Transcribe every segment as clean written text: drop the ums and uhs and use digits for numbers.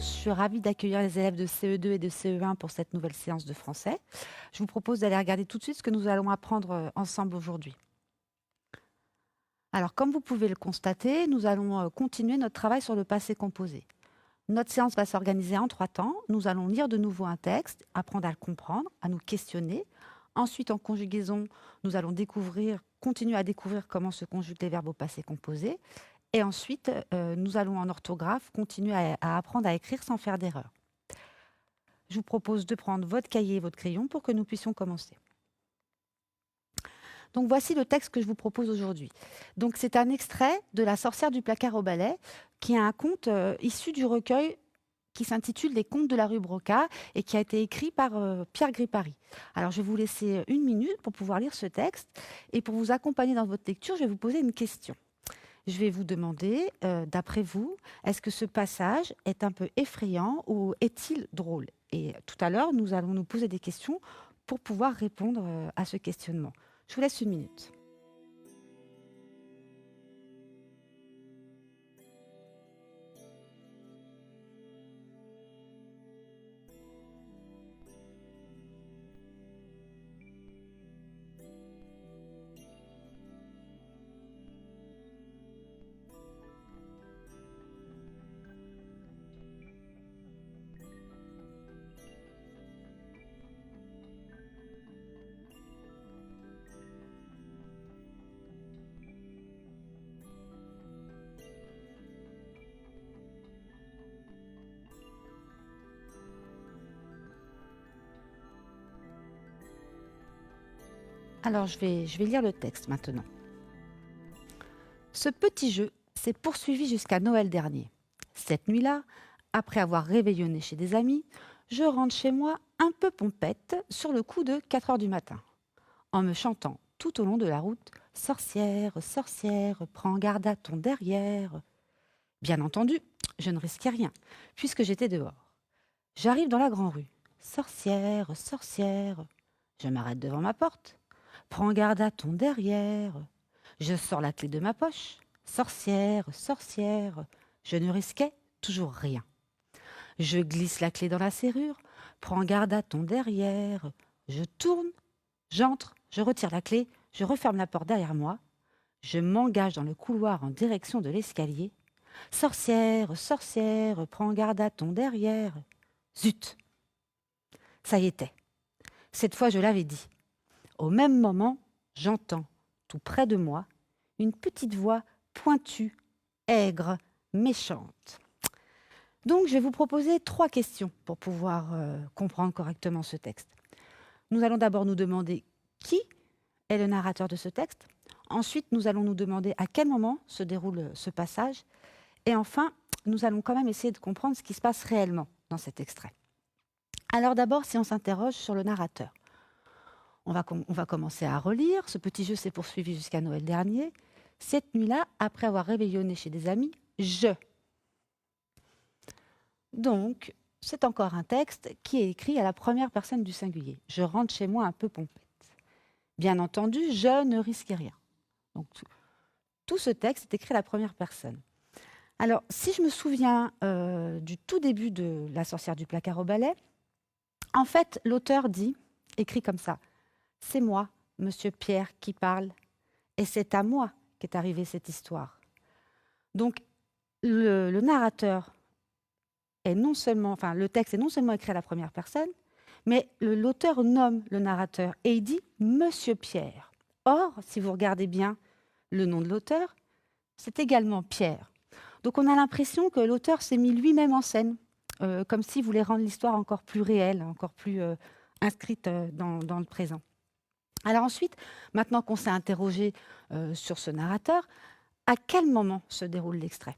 Je suis ravie d'accueillir les élèves de CE2 et de CE1 pour cette nouvelle séance de français. Je vous propose d'aller regarder tout de suite ce que nous allons apprendre ensemble aujourd'hui. Alors, comme vous pouvez le constater, nous allons continuer notre travail sur le passé composé. Notre séance va s'organiser en 3 temps. Nous allons lire de nouveau un texte, apprendre à le comprendre, à nous questionner. Ensuite, en conjugaison, nous allons continuer à découvrir comment se conjuguent les verbes au passé composé. Et ensuite, nous allons en orthographe continuer à apprendre à écrire sans faire d'erreur. Je vous propose de prendre votre cahier et votre crayon pour que nous puissions commencer. Donc voici le texte que je vous propose aujourd'hui. Donc c'est un extrait de La sorcière du placard au balai, qui est un conte issu du recueil qui s'intitule Les contes de la rue Broca et qui a été écrit par Pierre Gripari. Alors je vais vous laisser 1 minute pour pouvoir lire ce texte et pour vous accompagner dans votre lecture, je vais vous poser une question. Je vais vous demander, d'après vous, est-ce que ce passage est un peu effrayant ou est-il drôle? Et tout à l'heure, nous allons nous poser des questions pour pouvoir répondre à ce questionnement. Je vous laisse 1 minute. Alors, je vais lire le texte maintenant. Ce petit jeu s'est poursuivi jusqu'à Noël dernier. Cette nuit-là, après avoir réveillonné chez des amis, je rentre chez moi un peu pompette sur le coup de 4 heures du matin, en me chantant tout au long de la route « Sorcière, sorcière, prends garde à ton derrière ». Bien entendu, je ne risquais rien, puisque j'étais dehors. J'arrive dans la grande rue. « Sorcière, sorcière ». Je m'arrête devant ma porte. « Prends garde à ton derrière ». Je sors la clé de ma poche. « Sorcière, sorcière ». Je ne risquais toujours rien. Je glisse la clé dans la serrure. « Prends garde à ton derrière ». Je tourne, j'entre, je retire la clé, je referme la porte derrière moi. Je m'engage dans le couloir en direction de l'escalier. « Sorcière, sorcière, prends garde à ton derrière ». Zut! Ça y était. Cette fois, je l'avais dit. Au même moment, j'entends, tout près de moi, une petite voix pointue, aigre, méchante. Donc, je vais vous proposer 3 questions pour pouvoir comprendre correctement ce texte. Nous allons d'abord nous demander qui est le narrateur de ce texte. Ensuite, nous allons nous demander à quel moment se déroule ce passage. Et enfin, nous allons quand même essayer de comprendre ce qui se passe réellement dans cet extrait. Alors d'abord, si on s'interroge sur le narrateur. On va commencer à relire. Ce petit jeu s'est poursuivi jusqu'à Noël dernier. Cette nuit-là, après avoir réveillonné chez des amis, je. Donc, c'est encore un texte qui est écrit à la première personne du singulier. Je rentre chez moi un peu pompette. Bien entendu, je ne risquais rien. Donc, tout ce texte est écrit à la première personne. Alors, si je me souviens du tout début de La sorcière du placard au balai, en fait, l'auteur écrit comme ça. C'est moi, monsieur Pierre, qui parle, et c'est à moi qu'est arrivée cette histoire. Donc, le narrateur est non seulement, enfin, le texte est non seulement écrit à la première personne, mais l'auteur nomme le narrateur et il dit monsieur Pierre. Or, si vous regardez bien le nom de l'auteur, c'est également Pierre. Donc, on a l'impression que l'auteur s'est mis lui-même en scène, comme s'il voulait rendre l'histoire encore plus réelle, encore plus inscrite dans le présent. Alors ensuite, maintenant qu'on s'est interrogé sur ce narrateur, à quel moment se déroule l'extrait?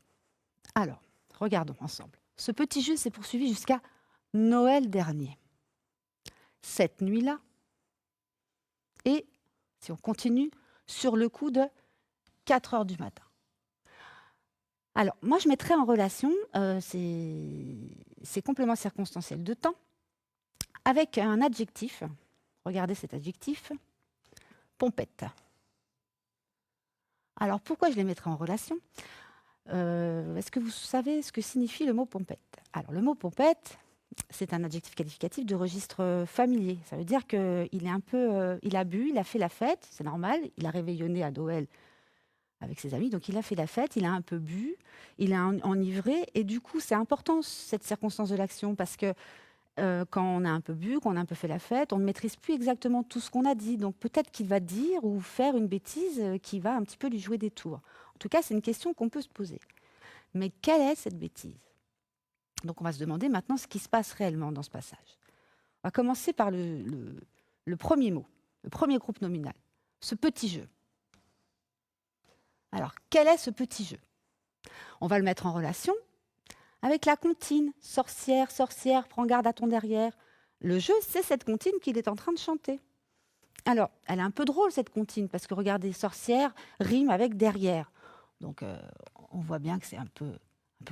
Alors, regardons ensemble. Ce petit jeu s'est poursuivi jusqu'à Noël dernier. Cette nuit-là, et si on continue, sur le coup de 4 heures du matin. Alors, moi, je mettrais en relation ces compléments circonstanciels de temps avec un adjectif. Regardez cet adjectif. Pompette. Alors, pourquoi je les mettrais en relation? Est-ce que vous savez ce que signifie le mot pompette? Alors, le mot pompette, c'est un adjectif qualificatif de registre familier. Ça veut dire qu'il est un peu, il a bu, il a fait la fête, c'est normal. Il a réveillonné à Noël avec ses amis, donc il a fait la fête, il a un peu bu, il est enivré, et du coup, c'est important cette circonstance de l'action parce que quand on a un peu bu, quand on a un peu fait la fête, on ne maîtrise plus exactement tout ce qu'on a dit. Donc peut-être qu'il va dire ou faire une bêtise qui va un petit peu lui jouer des tours. En tout cas, c'est une question qu'on peut se poser. Mais quelle est cette bêtise? Donc on va se demander maintenant ce qui se passe réellement dans ce passage. On va commencer par le premier mot, le premier groupe nominal, ce petit jeu. Alors, quel est ce petit jeu? On va le mettre en relation avec la comptine. Sorcière, sorcière, prends garde à ton derrière. Le jeu, c'est cette comptine qu'il est en train de chanter. Alors, elle est un peu drôle, cette comptine, parce que regardez, sorcière rime avec derrière. Donc, on voit bien que c'est un peu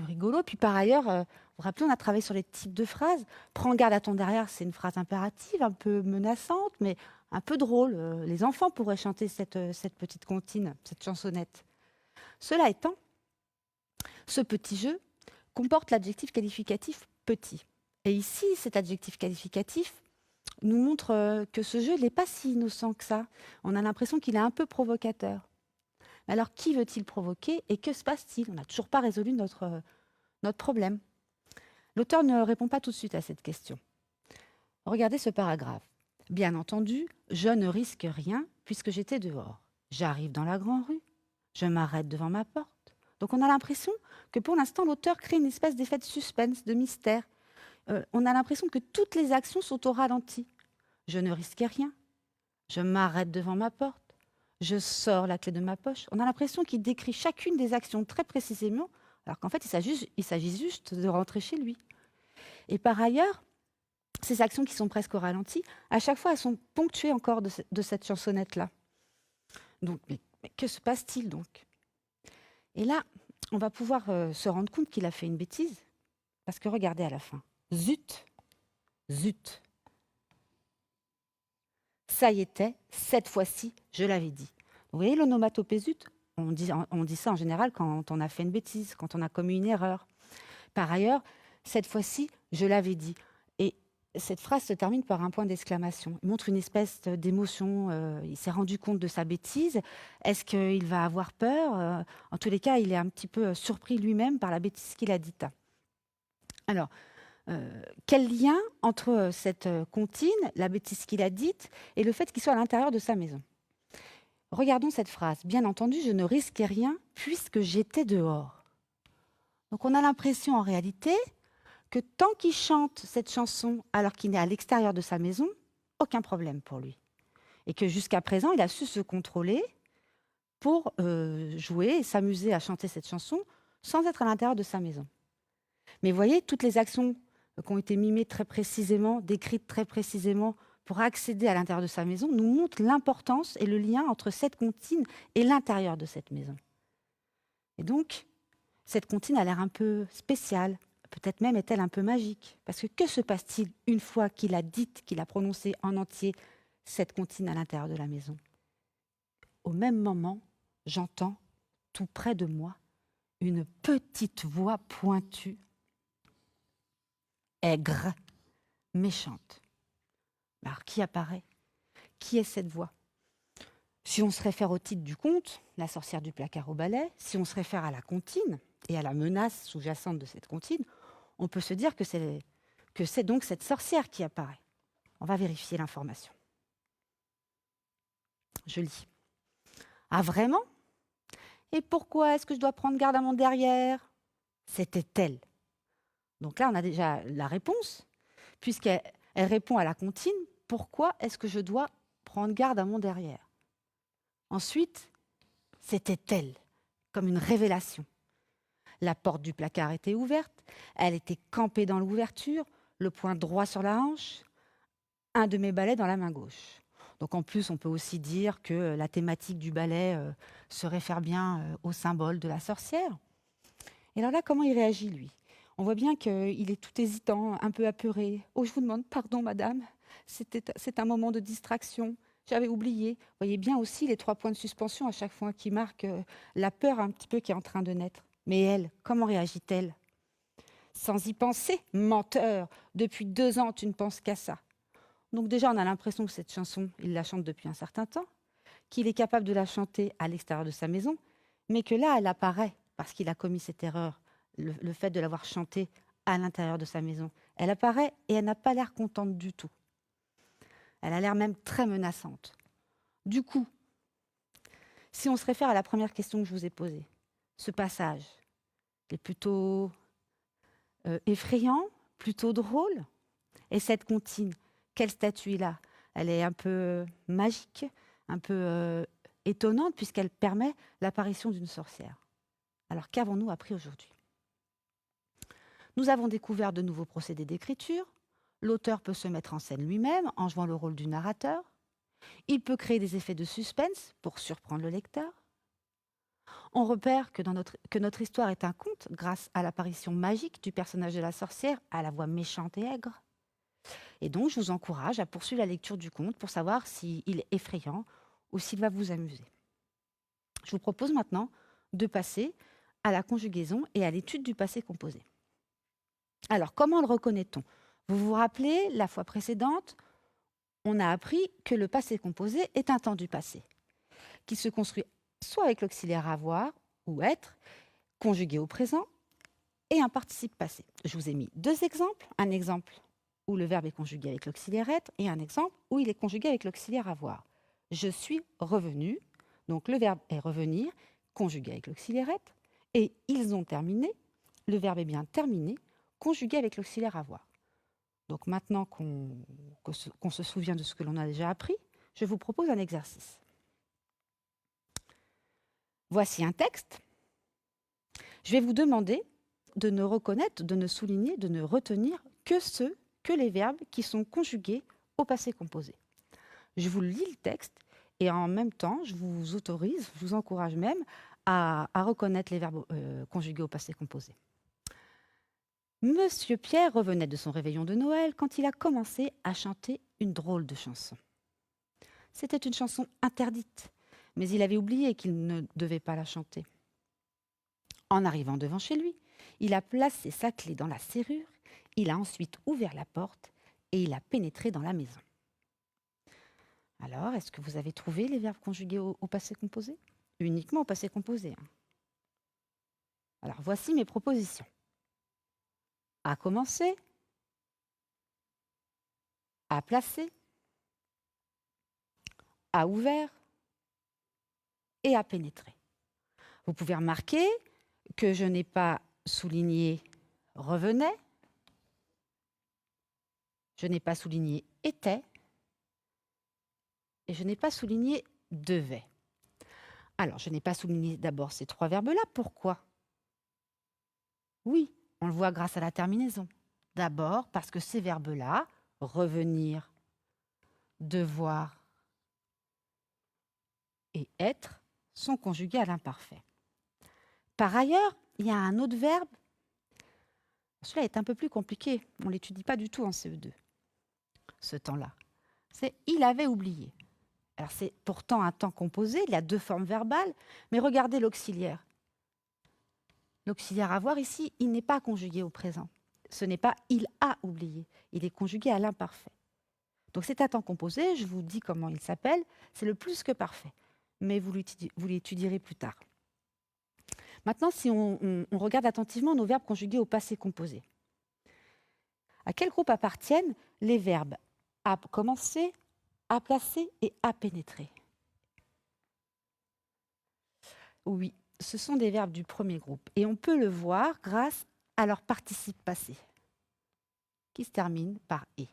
rigolo. Puis par ailleurs, vous vous rappelez, on a travaillé sur les types de phrases. Prends garde à ton derrière, c'est une phrase impérative, un peu menaçante, mais un peu drôle. Les enfants pourraient chanter cette petite comptine, cette chansonnette. Cela étant, ce petit jeu comporte l'adjectif qualificatif petit. Et ici, cet adjectif qualificatif nous montre que ce jeu n'est pas si innocent que ça. On a l'impression qu'il est un peu provocateur. Alors, qui veut-il provoquer et que se passe-t-il? On n'a toujours pas résolu notre problème. L'auteur ne répond pas tout de suite à cette question. Regardez ce paragraphe. Bien entendu, je ne risque rien puisque j'étais dehors. J'arrive dans la grande rue. Je m'arrête devant ma porte. Donc on a l'impression que pour l'instant, l'auteur crée une espèce d'effet de suspense, de mystère. On a l'impression que toutes les actions sont au ralenti. Je ne risquais rien. Je m'arrête devant ma porte. Je sors la clé de ma poche. On a l'impression qu'il décrit chacune des actions très précisément, alors qu'en fait, il s'agit juste de rentrer chez lui. Et par ailleurs, ces actions qui sont presque au ralenti, à chaque fois, elles sont ponctuées encore de cette chansonnette-là. Donc, mais que se passe-t-il donc? Et là, on va pouvoir se rendre compte qu'il a fait une bêtise, parce que regardez à la fin. Zut, zut. Ça y était, cette fois-ci, je l'avais dit. Vous voyez l'onomatopée zut? On dit ça en général quand on a fait une bêtise, quand on a commis une erreur. Par ailleurs, cette fois-ci, je l'avais dit. Et cette phrase se termine par un point d'exclamation. Il montre une espèce d'émotion. Il s'est rendu compte de sa bêtise. Est-ce qu'il va avoir peur? En tous les cas, il est un petit peu surpris lui-même par la bêtise qu'il a dite. Alors, quel lien entre cette comptine, la bêtise qu'il a dite, et le fait qu'il soit à l'intérieur de sa maison? Regardons cette phrase. Bien entendu, je ne risquais rien puisque j'étais dehors. Donc on a l'impression en réalité que tant qu'il chante cette chanson alors qu'il est à l'extérieur de sa maison, aucun problème pour lui. Et que jusqu'à présent, il a su se contrôler pour jouer et s'amuser à chanter cette chanson sans être à l'intérieur de sa maison. Mais voyez, toutes les actions qui ont été mimées très précisément, décrites très précisément pour accéder à l'intérieur de sa maison, nous montrent l'importance et le lien entre cette comptine et l'intérieur de cette maison. Et donc, cette comptine a l'air un peu spéciale, peut-être même est-elle un peu magique. Parce que se passe-t-il une fois qu'il a dit, qu'il a prononcé en entier cette comptine à l'intérieur de la maison? Au même moment, j'entends, tout près de moi, une petite voix pointue, aigre, méchante. Alors, qui apparaît? Qui est cette voix? Si on se réfère au titre du conte, La sorcière du placard au balai, si on se réfère à la comptine et à la menace sous-jacente de cette comptine, on peut se dire que c'est donc cette sorcière qui apparaît. On va vérifier l'information. Je lis. Ah vraiment? Et pourquoi est-ce que je dois prendre garde à mon derrière? C'était elle. Donc là, on a déjà la réponse, puisqu'elle répond à la comptine. Pourquoi est-ce que je dois prendre garde à mon derrière? Ensuite, c'était elle, comme une révélation. La porte du placard était ouverte, elle était campée dans l'ouverture, le poing droit sur la hanche, un de mes balais dans la main gauche. Donc en plus, on peut aussi dire que la thématique du ballet se réfère bien au symbole de la sorcière. Et alors là, comment il réagit, lui? On voit bien qu'il est tout hésitant, un peu apeuré. « Oh, je vous demande pardon, madame, c'est un moment de distraction. J'avais oublié. » Vous voyez bien aussi les 3 points de suspension à chaque fois qui marquent la peur un petit peu qui est en train de naître. Mais elle, comment réagit-elle? Sans y penser, menteur, depuis 2 ans, tu ne penses qu'à ça. Donc déjà, on a l'impression que cette chanson, il la chante depuis un certain temps, qu'il est capable de la chanter à l'extérieur de sa maison, mais que là, elle apparaît parce qu'il a commis cette erreur, le fait de l'avoir chantée à l'intérieur de sa maison. Elle apparaît et elle n'a pas l'air contente du tout. Elle a l'air même très menaçante. Du coup, si on se réfère à la première question que je vous ai posée, ce passage est plutôt effrayant, plutôt drôle. Et cette comptine, quelle statue il a? Elle est un peu magique, un peu étonnante, puisqu'elle permet l'apparition d'une sorcière. Alors qu'avons-nous appris aujourd'hui? Nous avons découvert de nouveaux procédés d'écriture. L'auteur peut se mettre en scène lui-même en jouant le rôle du narrateur. Il peut créer des effets de suspense pour surprendre le lecteur. On repère que notre histoire est un conte grâce à l'apparition magique du personnage de la sorcière à la voix méchante et aigre. Et donc, je vous encourage à poursuivre la lecture du conte pour savoir s'il est effrayant ou s'il va vous amuser. Je vous propose maintenant de passer à la conjugaison et à l'étude du passé composé. Alors, comment le reconnaît-on? Vous vous rappelez, la fois précédente, on a appris que le passé composé est un temps du passé, qui se construit soit avec l'auxiliaire avoir ou être, conjugué au présent, et un participe passé. Je vous ai mis 2 exemples. Un exemple où le verbe est conjugué avec l'auxiliaire être et un exemple où il est conjugué avec l'auxiliaire avoir. Je suis revenu, donc le verbe est revenir, conjugué avec l'auxiliaire être, et ils ont terminé, le verbe est bien terminé, conjugué avec l'auxiliaire avoir. Donc maintenant qu'on se souvient de ce que l'on a déjà appris, je vous propose un exercice. Voici un texte. Je vais vous demander de ne reconnaître, de ne souligner, de ne retenir que les verbes qui sont conjugués au passé composé. Je vous lis le texte et en même temps, je vous autorise, je vous encourage même à reconnaître les verbes conjugués au passé composé. Monsieur Pierre revenait de son réveillon de Noël quand il a commencé à chanter une drôle de chanson. C'était une chanson interdite, mais il avait oublié qu'il ne devait pas la chanter. En arrivant devant chez lui, il a placé sa clé dans la serrure, il a ensuite ouvert la porte et il a pénétré dans la maison. Alors, est-ce que vous avez trouvé les verbes conjugués au passé composé? Uniquement au passé composé. Alors, voici mes propositions. A commencer, a placé, a ouvert et a pénétré. Vous pouvez remarquer que je n'ai pas souligné revenait, je n'ai pas souligné était et je n'ai pas souligné devait. Alors, je n'ai pas souligné d'abord ces 3 verbes-là. Pourquoi? Oui, on le voit grâce à la terminaison. D'abord parce que ces verbes-là, revenir, devoir et être, sont conjugués à l'imparfait. Par ailleurs, il y a un autre verbe. Celui-là est un peu plus compliqué. On ne l'étudie pas du tout en CE2, ce temps-là. C'est « il avait oublié ». Alors c'est pourtant un temps composé, il y a 2 formes verbales, mais regardez l'auxiliaire. L'auxiliaire avoir ici, il n'est pas conjugué au présent. Ce n'est pas « il a oublié », il est conjugué à l'imparfait. Donc c'est un temps composé, je vous dis comment il s'appelle, c'est le plus que parfait, mais vous l'étudierez plus tard. Maintenant, si on regarde attentivement nos verbes conjugués au passé composé, à quel groupe appartiennent les verbes à commencer, à placer et à pénétrer? Oui, ce sont des verbes du premier groupe et on peut le voir grâce à leur participe passé qui se termine par « et ».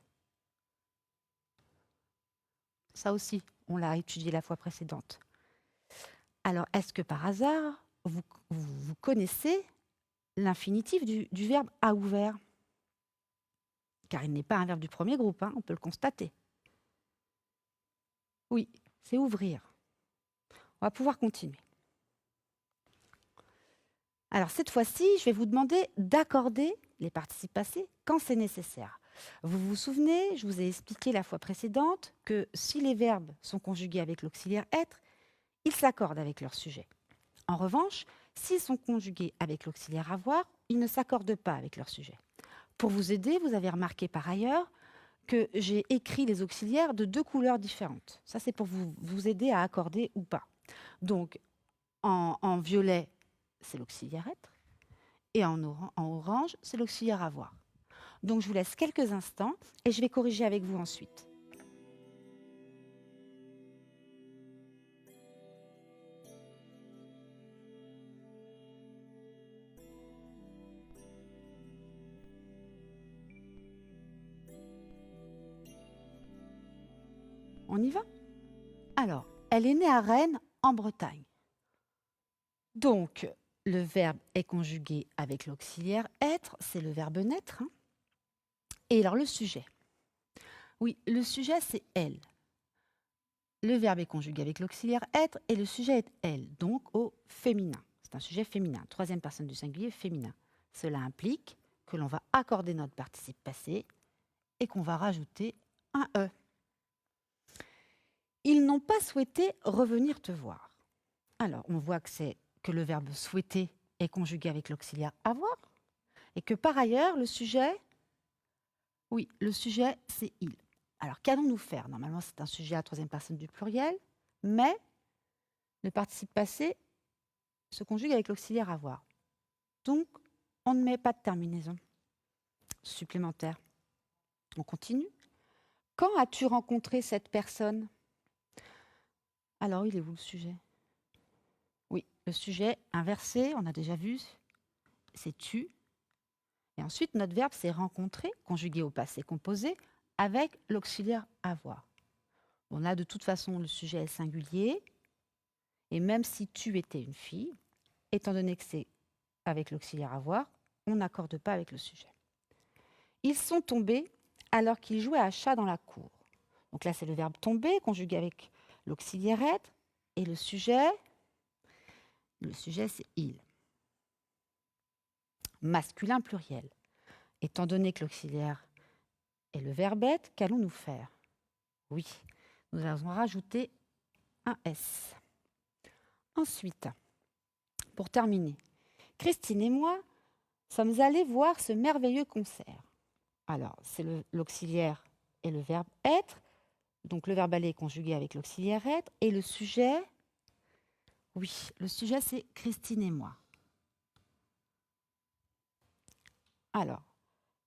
Ça aussi, on l'a étudié la fois précédente. Alors, est-ce que par hasard, vous connaissez l'infinitif du verbe « a ouvert » ? Car il n'est pas un verbe du premier groupe, on peut le constater. Oui, c'est ouvrir. On va pouvoir continuer. Alors cette fois-ci, je vais vous demander d'accorder les participes passés quand c'est nécessaire. Vous vous souvenez, je vous ai expliqué la fois précédente que si les verbes sont conjugués avec l'auxiliaire être, ils s'accordent avec leur sujet. En revanche, S'ils sont conjugués avec l'auxiliaire avoir, ils ne s'accordent pas avec leur sujet. Pour vous aider, vous avez remarqué par ailleurs que j'ai écrit les auxiliaires de 2 couleurs différentes. Ça, c'est pour vous aider à accorder ou pas. Donc, en violet, c'est l'auxiliaire être, et en orange, c'est l'auxiliaire avoir. Donc, je vous laisse quelques instants et je vais corriger avec vous ensuite. On y va? Alors, elle est née à Rennes, en Bretagne. Donc, le verbe est conjugué avec l'auxiliaire être, c'est le verbe naître. Hein. Et alors, le sujet. Oui, le sujet, c'est elle. Le verbe est conjugué avec l'auxiliaire être et le sujet est elle, donc au féminin. C'est un sujet féminin, troisième personne du singulier féminin. Cela implique que l'on va accorder notre participe passé et qu'on va rajouter un E. Ils n'ont pas souhaité revenir te voir. Alors, on voit que le verbe souhaiter est conjugué avec l'auxiliaire avoir et que par ailleurs, le sujet, oui, le sujet, c'est il. Alors, qu'allons-nous faire? Normalement, c'est un sujet à troisième personne du pluriel, mais le participe passé se conjugue avec l'auxiliaire avoir. Donc, on ne met pas de terminaison supplémentaire. On continue. Quand as-tu rencontré cette personne? Alors, il est où le sujet? Oui, le sujet inversé, on a déjà vu, c'est tu. Et ensuite, notre verbe, c'est rencontrer, conjugué au passé composé, avec l'auxiliaire avoir. On a de toute façon le sujet est singulier, et même si tu étais une fille, étant donné que c'est avec l'auxiliaire avoir, on n'accorde pas avec le sujet. Ils sont tombés alors qu'ils jouaient à chat dans la cour. Donc là, c'est le verbe tomber, conjugué avec l'auxiliaire être, et le sujet, c'est il. Masculin pluriel. Étant donné que l'auxiliaire est le verbe être, qu'allons-nous faire? Oui, nous allons rajouter un S. Ensuite, pour terminer, Christine et moi sommes allés voir ce merveilleux concert. Alors, c'est l'auxiliaire et le verbe être. Donc, le verbe aller est conjugué avec l'auxiliaire être. Et le sujet, oui, le sujet, c'est Christine et moi. Alors,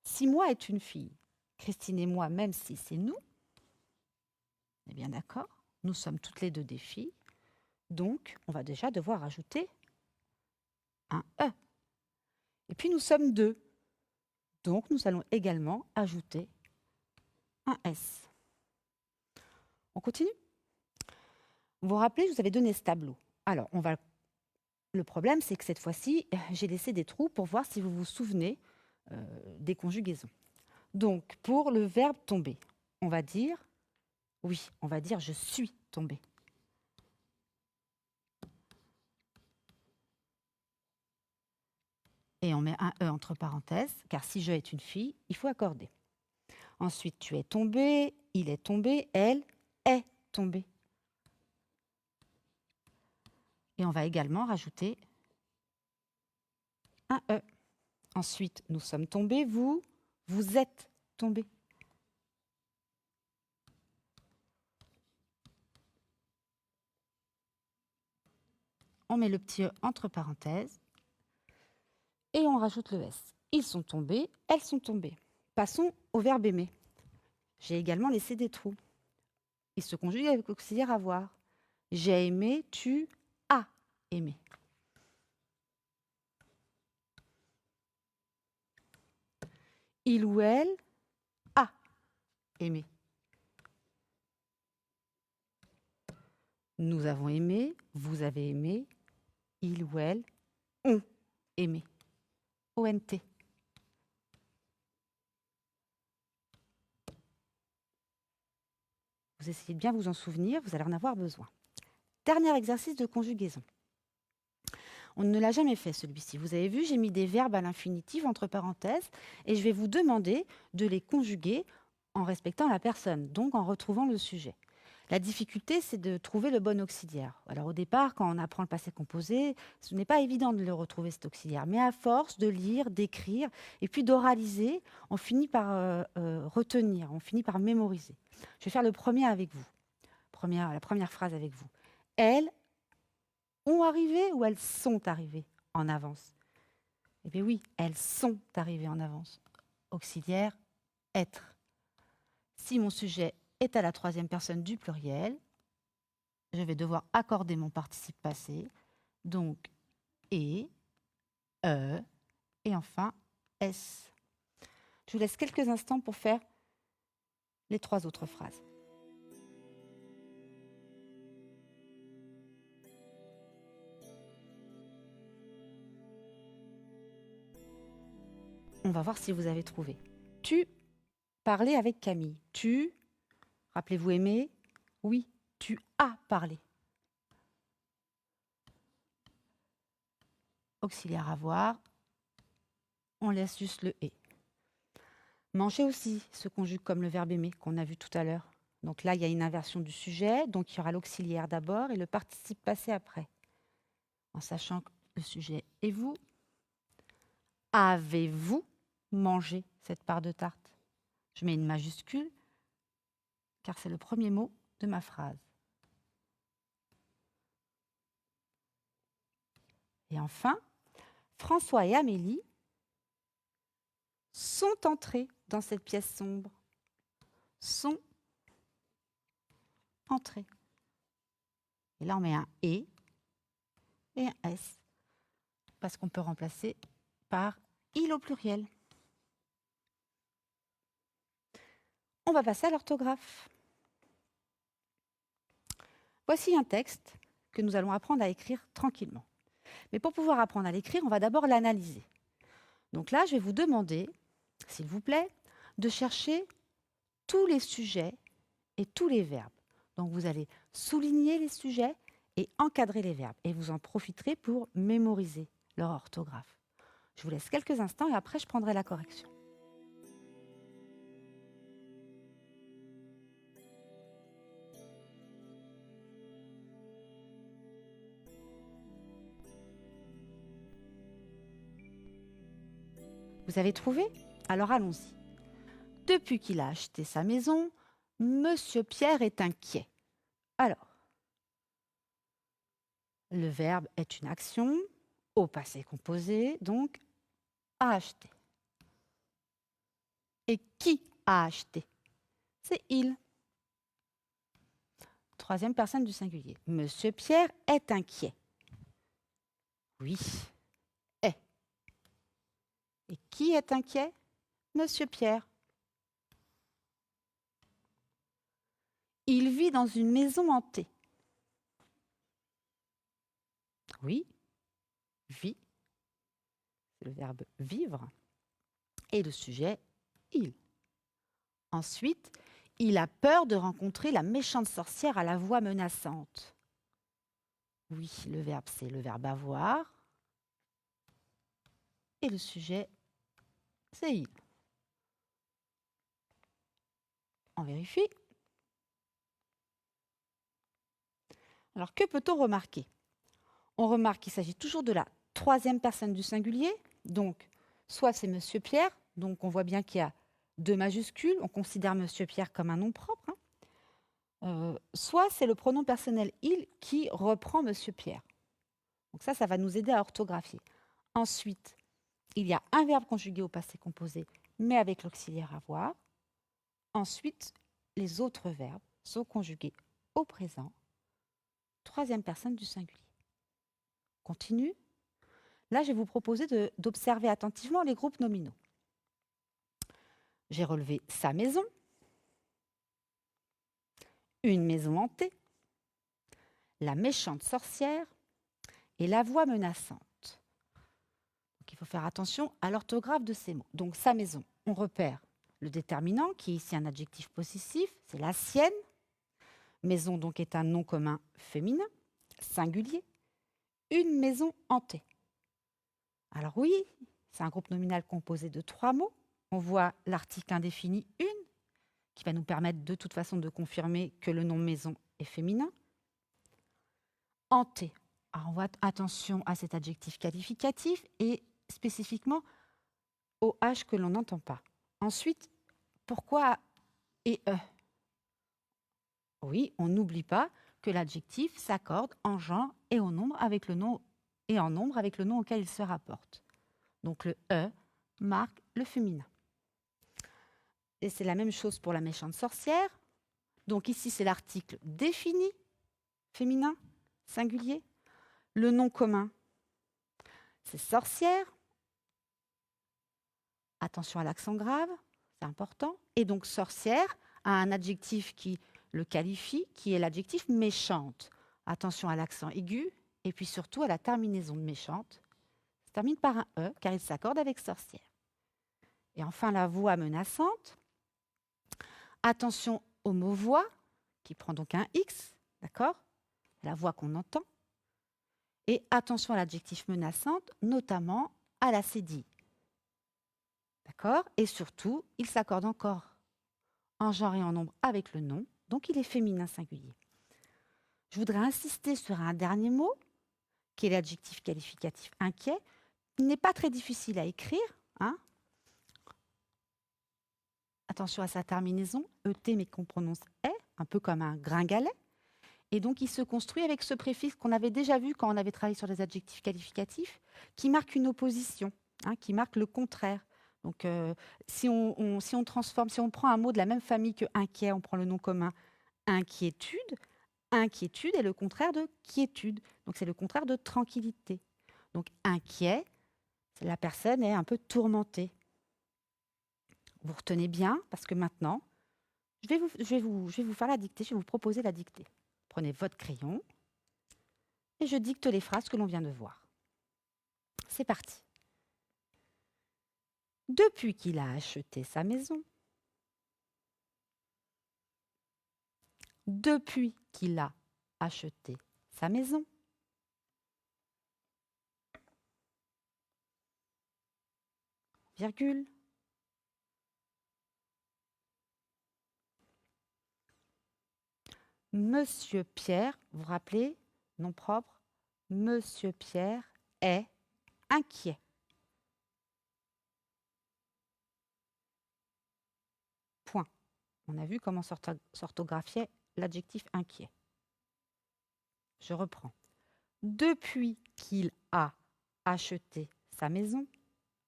si moi est une fille, Christine et moi, même si c'est nous, on est bien d'accord, nous sommes toutes les deux des filles. Donc, on va déjà devoir ajouter un E. Et puis, nous sommes deux. Donc, nous allons également ajouter un S. On continue? Vous vous rappelez, je vous avais donné ce tableau. Alors, le problème, c'est que cette fois-ci, j'ai laissé des trous pour voir si vous vous souvenez des conjugaisons. Donc, pour le verbe tomber, on va dire, oui, on va dire je suis tombée. Et on met un E entre parenthèses, car si je est une fille, il faut accorder. Ensuite, tu es tombé, il est tombé, elle est tombée. Et on va également rajouter un E. Ensuite, nous sommes tombés, vous êtes tombés. On met le petit E entre parenthèses et on rajoute le S. Ils sont tombés, elles sont tombées. Passons au verbe aimer. J'ai également laissé des trous. Il se conjugue avec l'auxiliaire avoir. J'ai aimé, tu as aimé. Il ou elle a aimé. Nous avons aimé, vous avez aimé, il ou elle ont aimé. ONT. Vous essayez de bien vous en souvenir, vous allez en avoir besoin. Dernier exercice de conjugaison. On ne l'a jamais fait celui-ci. Vous avez vu, j'ai mis des verbes à l'infinitif entre parenthèses et je vais vous demander de les conjuguer en respectant la personne, donc en retrouvant le sujet. La difficulté, c'est de trouver le bon auxiliaire. Alors au départ, quand on apprend le passé composé, ce n'est pas évident de le retrouver, cet auxiliaire. Mais à force de lire, d'écrire, et puis d'oraliser, on finit par retenir, on finit par mémoriser. Je vais faire le premier avec vous. La première phrase avec vous. Elles ont arrivé ou elles sont arrivées en avance? Eh bien oui, elles sont arrivées en avance. Auxiliaire, être. Si mon sujet est à la troisième personne du pluriel, je vais devoir accorder mon participe passé. Donc, et enfin, s. Je vous laisse quelques instants pour faire les 3 autres phrases. On va voir si vous avez trouvé. Tu parlais avec Camille. Tu, rappelez-vous aimer? Oui, tu as parlé. Auxiliaire avoir, on laisse juste le et. Manger aussi se conjugue comme le verbe aimer qu'on a vu tout à l'heure. Donc là, il y a une inversion du sujet, donc il y aura l'auxiliaire d'abord et le participe passé après. En sachant que le sujet est vous. Avez-vous mangé cette part de tarte? Je mets une majuscule car c'est le premier mot de ma phrase. Et enfin, François et Amélie sont entrés dans cette pièce sombre. Sont entrés. Et là, on met un et un s parce qu'on peut remplacer par il au pluriel. On va passer à l'orthographe. Voici un texte que nous allons apprendre à écrire tranquillement. Mais pour pouvoir apprendre à l'écrire, on va d'abord l'analyser. Donc là, je vais vous demander, s'il vous plaît, de chercher tous les sujets et tous les verbes. Donc vous allez souligner les sujets et encadrer les verbes. Et vous en profiterez pour mémoriser leur orthographe. Je vous laisse quelques instants et après, je prendrai la correction. Vous avez trouvé? Alors allons-y. Depuis qu'il a acheté sa maison, Monsieur Pierre est inquiet. Alors, le verbe est une action au passé composé, donc a acheté. Et qui a acheté? C'est il. Troisième personne du singulier. Monsieur Pierre est inquiet. Oui, est. Et qui est inquiet? Monsieur Pierre. Il vit dans une maison hantée. Oui, vit. C'est le verbe vivre. Et le sujet, il. Ensuite, il a peur de rencontrer la méchante sorcière à la voix menaçante. Oui, le verbe, c'est le verbe avoir. Et le sujet, c'est il. On vérifie. Alors, que peut-on remarquer? On remarque qu'il s'agit toujours de la troisième personne du singulier. Donc, soit c'est Monsieur Pierre, donc on voit bien qu'il y a 2 majuscules, on considère Monsieur Pierre comme un nom propre. Soit c'est le pronom personnel il qui reprend Monsieur Pierre. Donc ça va nous aider à orthographier. Ensuite, il y a un verbe conjugué au passé composé, mais avec l'auxiliaire avoir. Ensuite, les autres verbes sont conjugués au présent, troisième personne du singulier. Continue. Là, je vais vous proposer d'observer attentivement les groupes nominaux. J'ai relevé sa maison, une maison hantée, la méchante sorcière et la voix menaçante. Donc, il faut faire attention à l'orthographe de ces mots. Donc, sa maison, on repère le déterminant, qui est ici un adjectif possessif, c'est la sienne. Maison, donc, est un nom commun féminin, singulier. Une maison hantée. Alors oui, c'est un groupe nominal composé de 3 mots. On voit l'article indéfini une, qui va nous permettre de toute façon de confirmer que le nom maison est féminin. Hanté. Alors on voit attention à cet adjectif qualificatif et spécifiquement au H que l'on n'entend pas. Ensuite, pourquoi et E? Oui, on n'oublie pas que l'adjectif s'accorde en genre et en nombre avec le nom auquel il se rapporte. Donc le E marque le féminin. Et c'est la même chose pour la méchante sorcière. Donc ici, c'est l'article défini, féminin, singulier. Le nom commun, c'est sorcière. Attention à l'accent grave, c'est important. Et donc sorcière a un adjectif qui le qualifie, qui est l'adjectif méchante. Attention à l'accent aigu et puis surtout à la terminaison de méchante. Ça termine par un E car il s'accorde avec sorcière. Et enfin la voix menaçante. Attention au mot voix qui prend donc un X, d'accord? La voix qu'on entend. Et attention à l'adjectif menaçante, notamment à la cédille. D'accord? Et surtout, il s'accorde encore en genre et en nombre avec le nom, donc il est féminin singulier. Je voudrais insister sur un dernier mot, qui est l'adjectif qualificatif inquiet. Il n'est pas très difficile à écrire. Hein? Attention à sa terminaison, ET, mais qu'on prononce est, un peu comme un gringalet. Et donc, il se construit avec ce préfixe qu'on avait déjà vu quand on avait travaillé sur les adjectifs qualificatifs, qui marque une opposition, hein, qui marque le contraire. Donc, si on transforme, si on prend un mot de la même famille que inquiet, on prend le nom commun inquiétude. Inquiétude est le contraire de quiétude. Donc, c'est le contraire de tranquillité. Donc, inquiet, la personne est un peu tourmentée. Vous retenez bien, parce que maintenant, je vais vous faire la dictée, je vais vous proposer la dictée. Prenez votre crayon et je dicte les phrases que l'on vient de voir. C'est parti. Depuis qu'il a acheté sa maison, depuis qu'il a acheté sa maison, virgule, Monsieur Pierre, vous vous rappelez, nom propre, Monsieur Pierre est inquiet. Point. On a vu comment s'orthographiait l'adjectif inquiet. Je reprends. Depuis qu'il a acheté sa maison,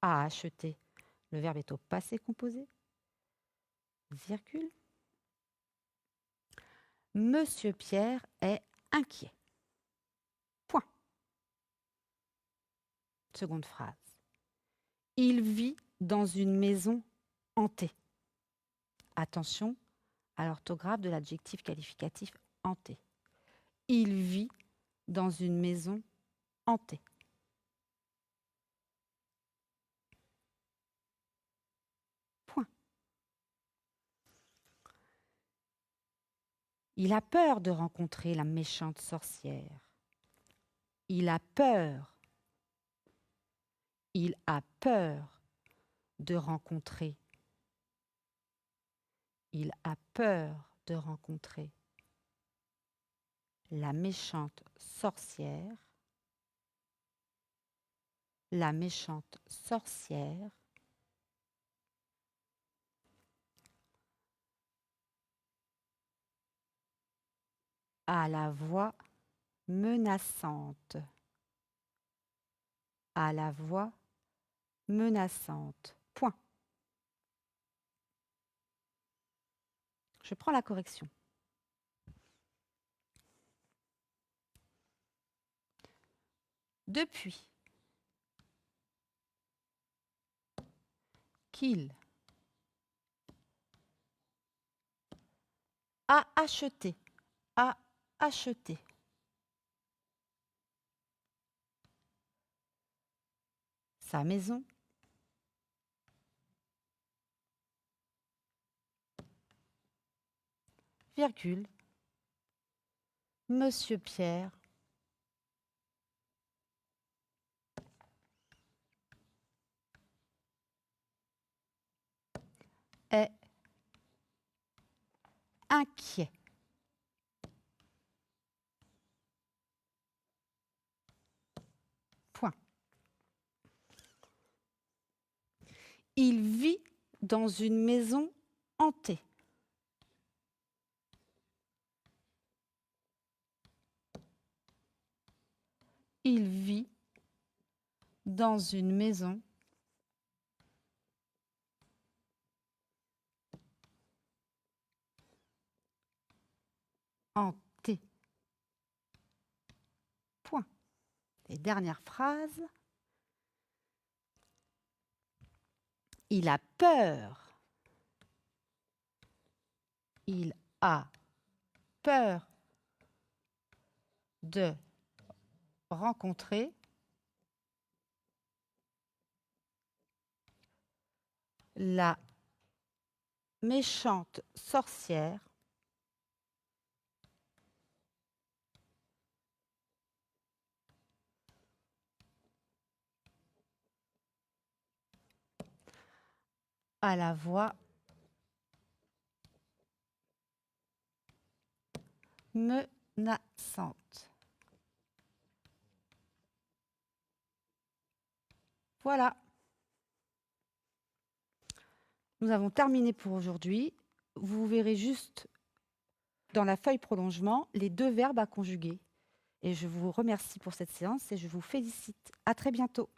a acheté, le verbe est au passé composé, virgule, Monsieur Pierre est inquiet. Point. Seconde phrase. Il vit dans une maison hantée. Attention à l'orthographe de l'adjectif qualificatif hanté. Il vit dans une maison hantée. Point. Il a peur de rencontrer la méchante sorcière. Il a peur. Il a peur de rencontrer. Il a peur de rencontrer la méchante sorcière. La méchante sorcière a la voix menaçante. À la voix menaçante. Point. Je prends la correction. Depuis qu'il a acheté sa maison, virgule, Monsieur Pierre est inquiet. Point. Il vit dans une maison hantée. Il vit dans une maison hantée. Point. Et dernière phrase. Il a peur. Il a peur de rencontrer la méchante sorcière à la voix menaçante. Voilà. Nous avons terminé pour aujourd'hui. Vous verrez juste dans la feuille prolongement les 2 verbes à conjuguer. Et je vous remercie pour cette séance et je vous félicite. À très bientôt.